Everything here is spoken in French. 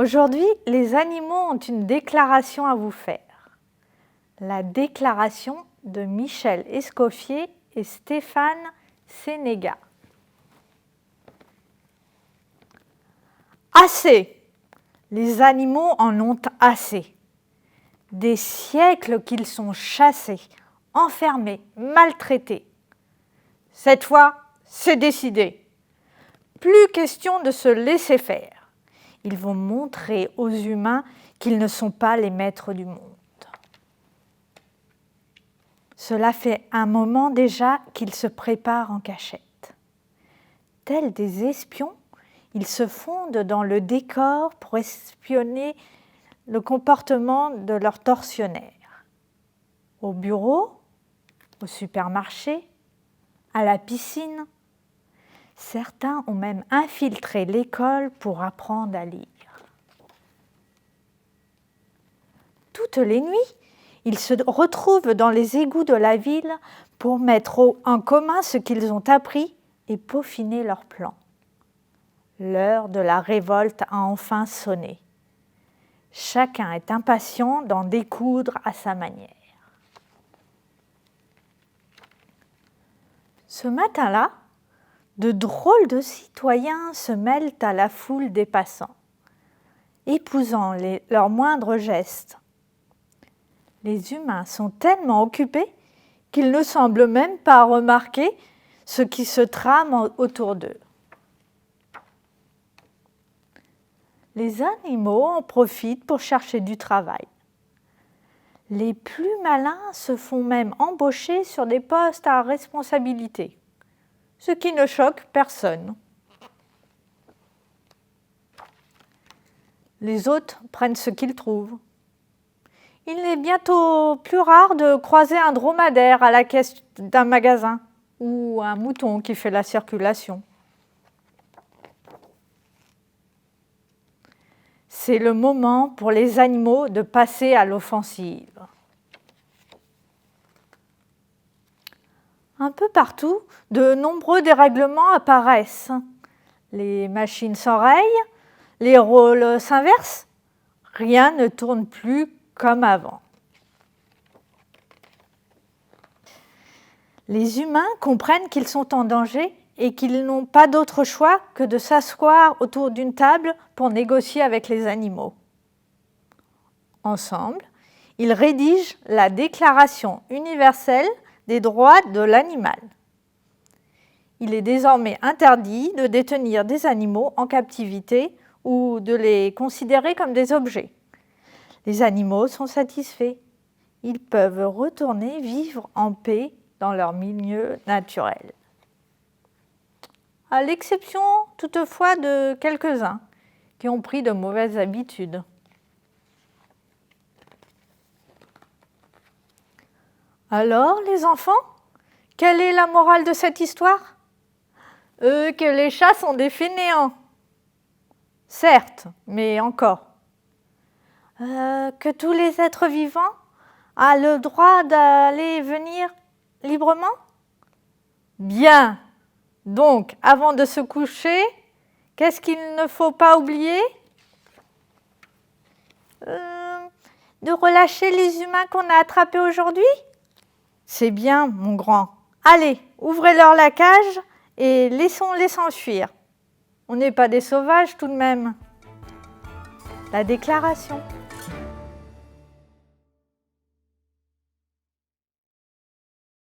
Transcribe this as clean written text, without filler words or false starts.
Aujourd'hui, les animaux ont une déclaration à vous faire. La déclaration de Michel Escoffier et Stéphane Sénéga. Assez! Les animaux en ont assez. Des siècles qu'ils sont chassés, enfermés, maltraités. Cette fois, c'est décidé. Plus question de se laisser faire. Ils vont montrer aux humains qu'ils ne sont pas les maîtres du monde. Cela fait un moment déjà qu'ils se préparent en cachette. Tels des espions, ils se fondent dans le décor pour espionner le comportement de leurs tortionnaires. Au bureau, au supermarché, à la piscine. Certains ont même infiltré l'école pour apprendre à lire. Toutes les nuits, ils se retrouvent dans les égouts de la ville pour mettre en commun ce qu'ils ont appris et peaufiner leurs plans. L'heure de la révolte a enfin sonné. Chacun est impatient d'en découdre à sa manière. Ce matin-là, de drôles de citoyens se mêlent à la foule des passants, épousant leurs moindres gestes. Les humains sont tellement occupés qu'ils ne semblent même pas remarquer ce qui se trame autour d'eux. Les animaux en profitent pour chercher du travail. Les plus malins se font même embaucher sur des postes à responsabilité, ce qui ne choque personne. Les autres prennent ce qu'ils trouvent. Il est bientôt plus rare de croiser un dromadaire à la caisse d'un magasin ou un mouton qui fait la circulation. C'est le moment pour les animaux de passer à l'offensive. Un peu partout, de nombreux dérèglements apparaissent. Les machines s'enrayent, les rôles s'inversent, rien ne tourne plus comme avant. Les humains comprennent qu'ils sont en danger et qu'ils n'ont pas d'autre choix que de s'asseoir autour d'une table pour négocier avec les animaux. Ensemble, ils rédigent la Déclaration universelle des droits de l'animal. Il est désormais interdit de détenir des animaux en captivité ou de les considérer comme des objets. Les animaux sont satisfaits. Ils peuvent retourner vivre en paix dans leur milieu naturel. À l'exception toutefois de quelques-uns qui ont pris de mauvaises habitudes. Alors, les enfants, quelle est la morale de cette histoire ? Que les chats sont des fainéants. Certes, mais encore. Que tous les êtres vivants ont le droit d'aller et venir librement ? Bien. Donc, avant de se coucher, qu'est-ce qu'il ne faut pas oublier ? De relâcher les humains qu'on a attrapés aujourd'hui ? C'est bien, mon grand. Allez, ouvrez-leur la cage et laissons-les s'enfuir. On n'est pas des sauvages tout de même. La déclaration.